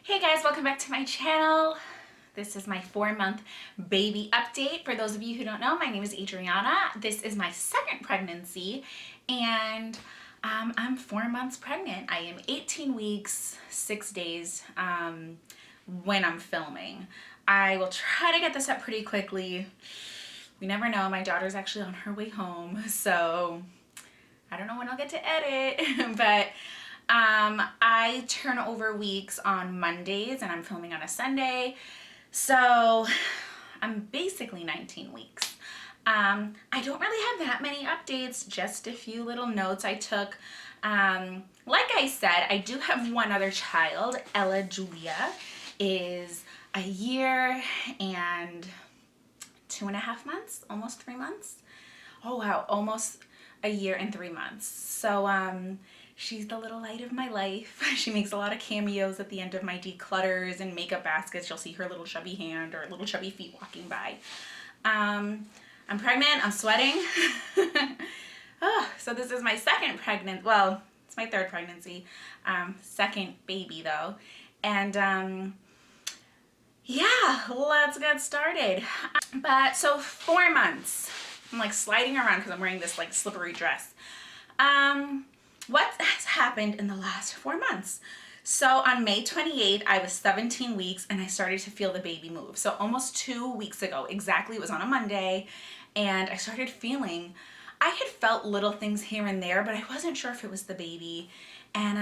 Hey guys, welcome back to my channel. This is my 4-month baby update. For those of you who don't know, my name is Adriana. This is my second pregnancy and I'm 4 months pregnant. I am 18 weeks, 6 days when I'm filming. I will try to get this up pretty quickly. We never know, my daughter's actually on her way home, so I don't know when I'll get to edit, but I turn over weeks on Mondays and I'm filming on a Sunday. So I'm basically 19 weeks. I don't really have that many updates, just a few little notes I took. Like I said, I do have one other child. Ella Julia is a year and 2.5 months, almost 3 months. Oh wow, almost a year and 3 months. So she's the little light of my life. She makes a lot of cameos at the end of my declutters and makeup baskets. You'll see her little chubby hand or little chubby feet walking by. I'm pregnant, I'm sweating. So this is my second well, it's my third pregnancy. Second baby though. And yeah, let's get started. But so 4 months. I'm like sliding around because I'm wearing this like slippery dress. What has happened in the last 4 months? So on May 28th, I was 17 weeks and I started to feel the baby move. So almost 2 weeks ago, exactly, it was on a Monday, and I started feeling, I had felt little things here and there, but I wasn't sure if it was the baby. And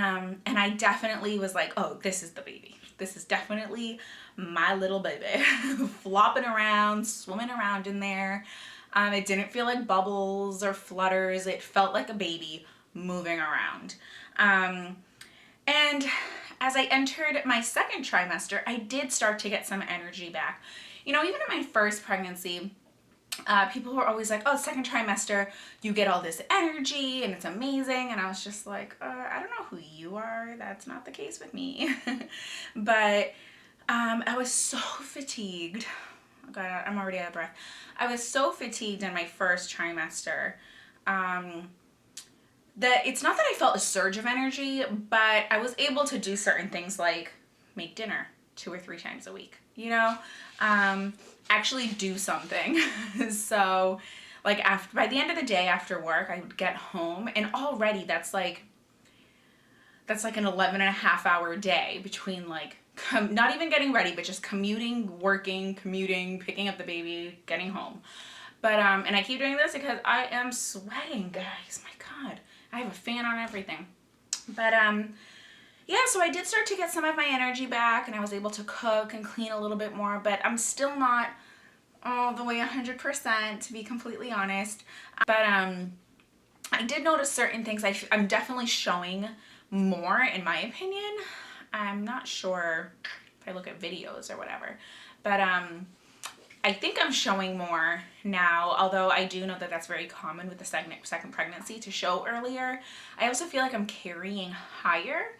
I definitely was like, oh, this is the baby. This is definitely my little baby. Flopping around, swimming around in there. It didn't feel like bubbles or flutters. It felt like a baby moving around. And as I entered my second trimester, I did start to get some energy back. You know, even in my first pregnancy, people were always like, oh, second trimester, you get all this energy and it's amazing. And I was just like, I don't know who you are. That's not the case with me. But I was so fatigued. Oh God, I'm already out of breath. I was so fatigued in my first trimester that it's not that I felt a surge of energy, but I was able to do certain things like make dinner 2 or 3 times a week, you know, actually do something. So like by the end of the day after work, I would get home and already that's like an 11.5-hour day between like not even getting ready, but just commuting, working, commuting, picking up the baby, getting home. But and I keep doing this because I am sweating, guys. My God, I have a fan on everything. But yeah, so I did start to get some of my energy back and I was able to cook and clean a little bit more, but I'm still not all the way 100%, to be completely honest. But I did notice certain things. I'm definitely showing more, in my opinion. I'm not sure if I look at videos or whatever, but I think I'm showing more now, although I do know that that's very common with the second pregnancy to show earlier. I also feel like I'm carrying higher.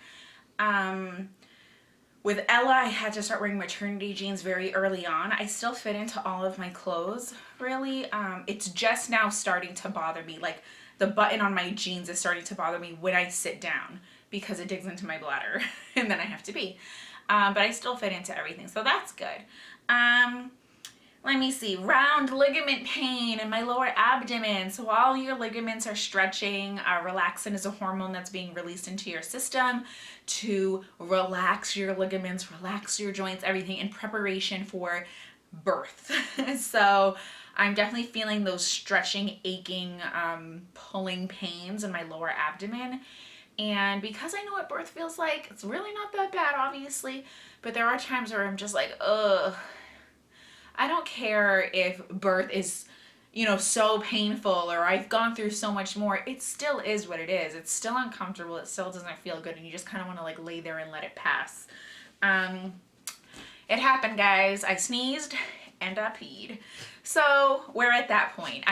With Ella, I had to start wearing maternity jeans very early on. I still fit into all of my clothes, really. It's just now starting to bother me. Like the button on my jeans is starting to bother me when I sit down because it digs into my bladder and then I have to pee. But I still fit into everything, so that's good. Let me see, round ligament pain in my lower abdomen. So while your ligaments are stretching, relaxin is a hormone that's being released into your system to relax your ligaments, relax your joints, everything in preparation for birth. So I'm definitely feeling those stretching, aching, pulling pains in my lower abdomen. And because I know what birth feels like, it's really not that bad, obviously, but there are times where I'm just like, ugh. I don't care if birth is, you know, so painful or I've gone through so much more. It still is what it is. It's still uncomfortable. It still doesn't feel good. And you just kind of want to like lay there and let it pass. It happened, guys. I sneezed and I peed. So we're at that point.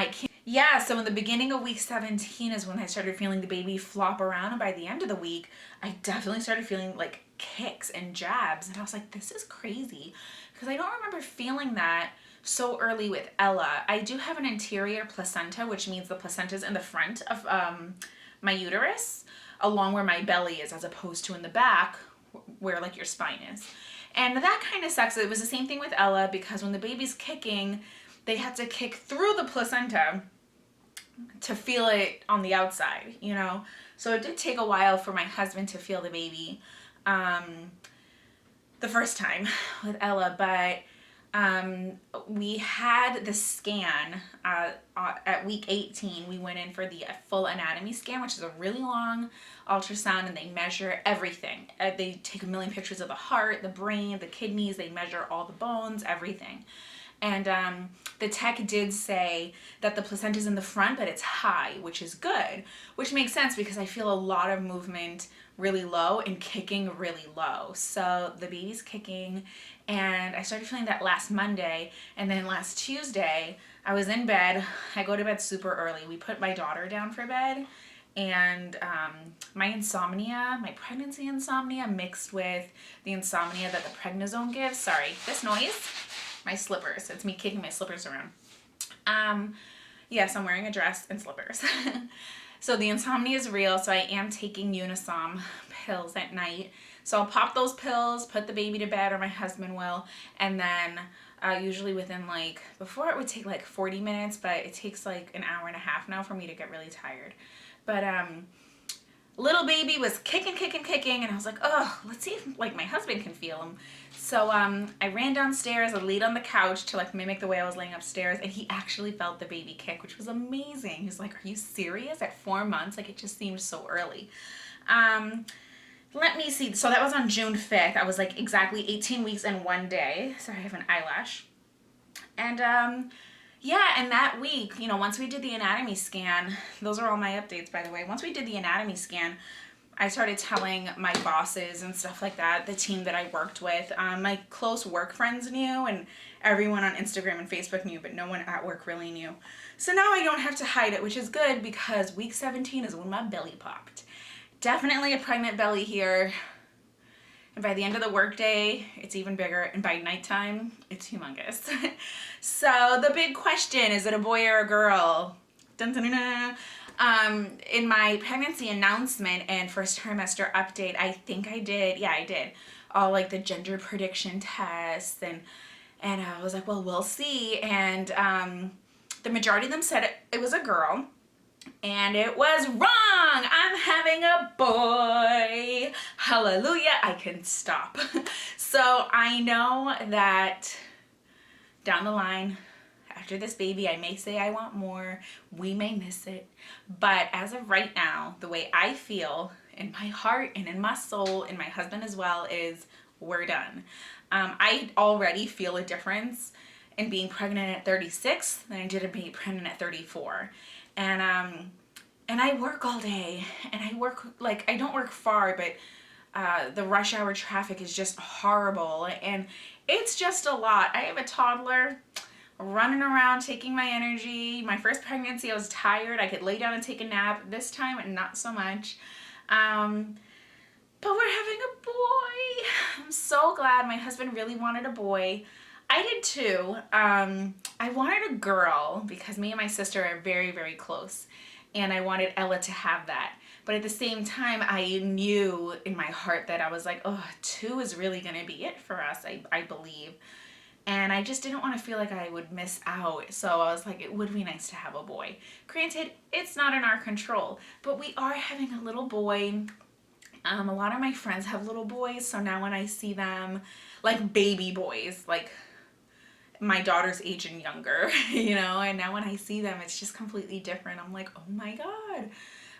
Yeah, so in the beginning of week 17 is when I started feeling the baby flop around. And by the end of the week, I definitely started feeling like kicks and jabs. And I was like, this is crazy. Because I don't remember feeling that so early with Ella. I do have an anterior placenta, which means the placenta is in the front of my uterus, along where my belly is, as opposed to in the back where like your spine is. And that kind of sucks. It was the same thing with Ella, because when the baby's kicking, they had to kick through the placenta to feel it on the outside, you know? So it did take a while for my husband to feel the baby the first time with Ella, but we had the scan at week 18. We went in for the full anatomy scan, which is a really long ultrasound, and they measure everything. They take a million pictures of the heart, the brain, the kidneys. They measure all the bones, everything. And the tech did say that the placenta's in the front, but it's high, which is good, which makes sense because I feel a lot of movement really low and kicking really low. So the baby's kicking, and I started feeling that last Monday, and then last Tuesday I was in bed. I go to bed super early. We put my daughter down for bed, and my insomnia, my pregnancy insomnia mixed with the insomnia that the prednisone gives. Sorry, this noise, my slippers. It's me kicking my slippers around. Yes, I'm wearing a dress and slippers. So the insomnia is real, so I am taking Unisom pills at night. So I'll pop those pills, put the baby to bed, or my husband will, and then usually within like, before it would take like 40 minutes, but it takes like an hour and a half now for me to get really tired. But little baby was kicking, and I was like, oh, let's see if like my husband can feel him. So I ran downstairs, I laid on the couch to like mimic the way I was laying upstairs, and he actually felt the baby kick, which was amazing. He was like, are you serious? At 4 months? Like, it just seemed so early. Let me see. So that was on June 5th. I was like exactly 18 weeks and 1 day. Sorry, I have an eyelash. And yeah, and that week, you know, once we did the anatomy scan, those are all my updates, by the way. Once we did the anatomy scan, I started telling my bosses and stuff like that, the team that I worked with. My close work friends knew, and everyone on Instagram and Facebook knew, but no one at work really knew. So now I don't have to hide it, which is good, because week 17 is when my belly popped. Definitely a pregnant belly here. And by the end of the workday, it's even bigger. And by nighttime, it's humongous. So the big question, is it a boy or a girl? Dun, dun, dun, dun. In my pregnancy announcement and first trimester update, I think I did, yeah, I did, all like the gender prediction tests, and I was like, well, we'll see. And the majority of them said it was a girl. And it was wrong. I'm having a boy. Hallelujah. I can stop. So I know that down the line, after this baby, I may say I want more. We may miss it. But as of right now, the way I feel in my heart and in my soul, and my husband as well, is we're done. I already feel a difference in being pregnant at 36 than I did in being pregnant at 34. And I work all day, and I work, like, I don't work far, but the rush hour traffic is just horrible, and it's just a lot. I have a toddler running around taking my energy. My first pregnancy, I was tired. I could lay down and take a nap. This time, not so much. But we're having a boy. I'm so glad. My husband really wanted a boy. I did too. I wanted a girl because me and my sister are very, very close, and I wanted Ella to have that. But at the same time, I knew in my heart that I was like, oh, 2 is really going to be it for us, I believe. And I just didn't want to feel like I would miss out. So I was like, it would be nice to have a boy. Granted, it's not in our control, but we are having a little boy. A lot of my friends have little boys, so now when I see them, like baby boys, like my daughter's age and younger, you know, and now when I see them, it's just completely different. I'm like, oh my God.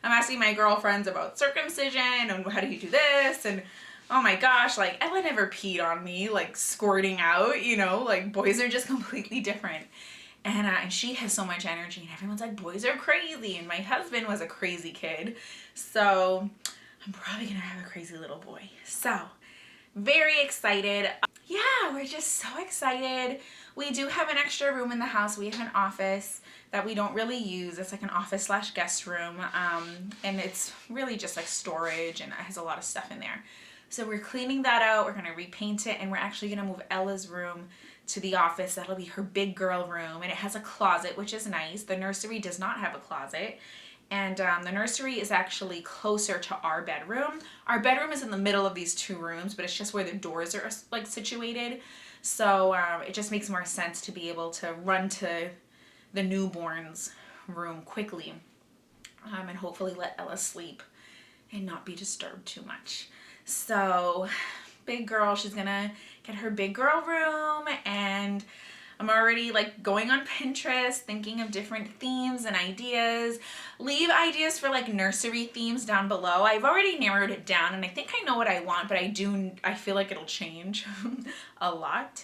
I'm asking my girlfriends about circumcision and how do you do this, and oh my gosh, like Ella never peed on me, like squirting out, you know, like boys are just completely different. And she has so much energy, and everyone's like, boys are crazy, and my husband was a crazy kid, so I'm probably gonna have a crazy little boy. So very excited. Yeah, we're just so excited. We do have an extra room in the house. We have an office that we don't really use. It's like an office / guest room, and it's really just like storage, and it has a lot of stuff in there. So we're cleaning that out. We're gonna repaint it, and we're actually gonna move Ella's room to the office. That'll be her big girl room, and it has a closet, which is nice. The nursery does not have a closet, And the nursery is actually closer to our bedroom. Our bedroom is in the middle of these two rooms, but it's just where the doors are like situated. So it just makes more sense to be able to run to the newborn's room quickly, and hopefully let Ella sleep and not be disturbed too much. So big girl, she's gonna get her big girl room, and I'm already like going on Pinterest thinking of different themes and ideas. Leave ideas for like nursery themes down below. I've already narrowed it down and I think I know what I want, but I feel like it'll change a lot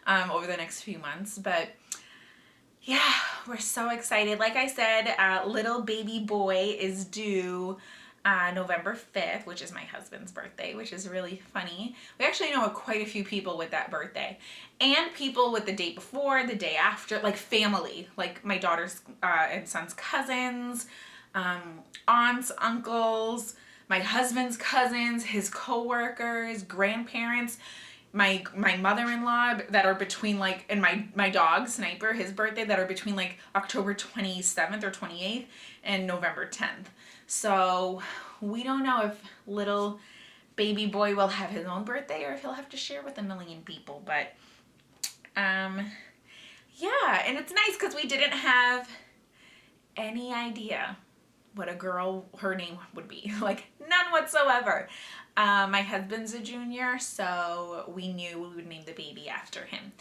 over the next few months. But yeah, we're so excited. Like I said, little baby boy is due November 5th, which is my husband's birthday, which is really funny. We actually know quite a few people with that birthday, and people with the day before, the day after, like family, like my daughter's and son's cousins, aunts, uncles, my husband's cousins, his co-workers, grandparents, my mother-in-law that are between like, and my dog Sniper, his birthday, that are between like October 27th or 28th and November 10th. So we don't know if little baby boy will have his own birthday or if he'll have to share with a million people. But yeah, and it's nice because we didn't have any idea what a girl, her name would be. Like none whatsoever. My husband's a junior, so we knew we would name the baby after him,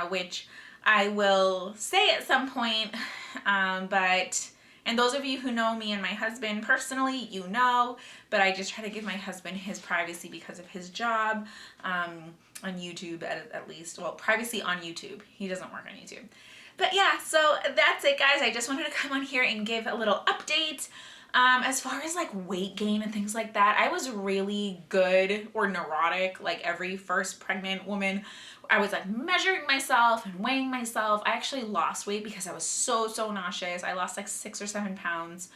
which I will say at some point, but... And those of you who know me and my husband personally, you know, but I just try to give my husband his privacy because of his job, on YouTube at least. Well, privacy on YouTube. He doesn't work on YouTube. But yeah, so that's it, guys. I just wanted to come on here and give a little update. As far as like weight gain and things like that, I was really good or neurotic like every first pregnant woman. I was like measuring myself and weighing myself. I actually lost weight because I was so nauseous. I lost like 6 or 7 pounds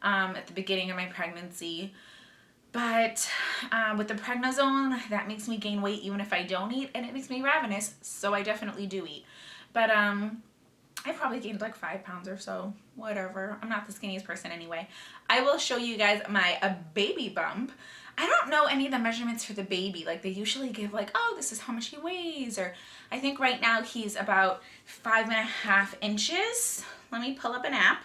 at the beginning of my pregnancy. But with the Prgnazone, that makes me gain weight even if I don't eat, and it makes me ravenous, so I definitely do eat. But I probably gained like 5 pounds or so, whatever. I'm not the skinniest person anyway. I will show you guys my baby bump. I don't know any of the measurements for the baby. Like they usually give like, oh, this is how much he weighs. Or I think right now he's about 5.5 inches. Let me pull up an app.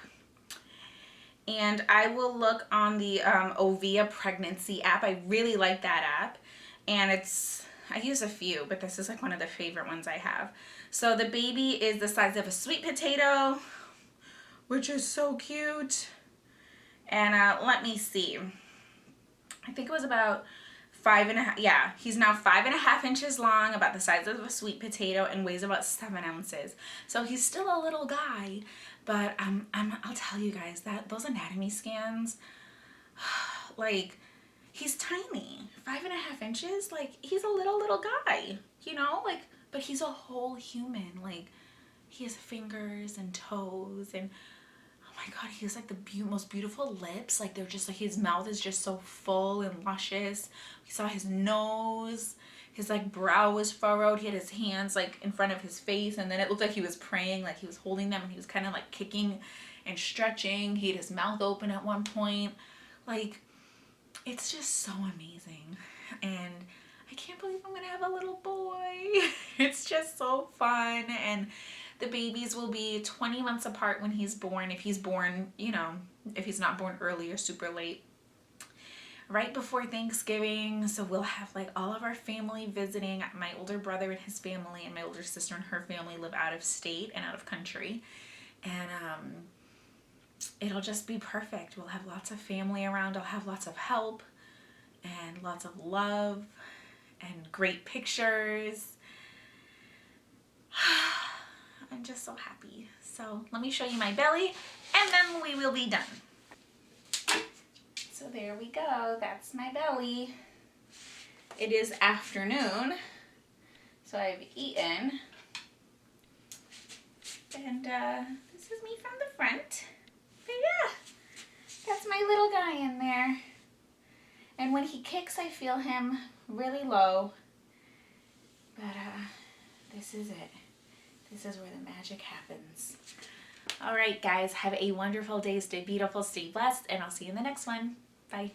And I will look on the Ovia Prgnancy app. I really like that app. And I use a few, but this is like one of the favorite ones I have. So the baby is the size of a sweet potato, which is so cute. And let me see. I think it was about 5.5. Yeah, he's now 5.5 inches long, about the size of a sweet potato, and weighs about 7 ounces. So he's still a little guy, but I'll tell you guys that those anatomy scans, like, he's tiny. 5.5 inches, like he's a little guy, you know, like, but he's a whole human. Like he has fingers and toes, and oh my god, he has like the most beautiful lips. Like they're just like, his mouth is just so full and luscious. We saw his nose, his like brow was furrowed. He had his hands like in front of his face, and then it looked like he was praying, like he was holding them, and he was kind of like kicking and stretching. He had his mouth open at one point. Like, it's just so amazing. And I can't believe I'm gonna have a little boy. It's just so fun. And the babies will be 20 months apart when he's born. If he's born, you know, if he's not born early or super late. Right before Thanksgiving. So we'll have like all of our family visiting. My older brother and his family and my older sister and her family live out of state and out of country. And it'll just be perfect. We'll have lots of family around. I'll have lots of help and lots of love and great pictures. I'm just so happy. So let me show you my belly and then we will be done. So there we go. That's my belly. It is afternoon, so I've eaten. And this is me from the front. But yeah, that's my little guy in there. And when he kicks, I feel him really low. But this is it. This is where the magic happens. All right, guys, have a wonderful day. Stay beautiful, stay blessed, and I'll see you in the next one. Bye.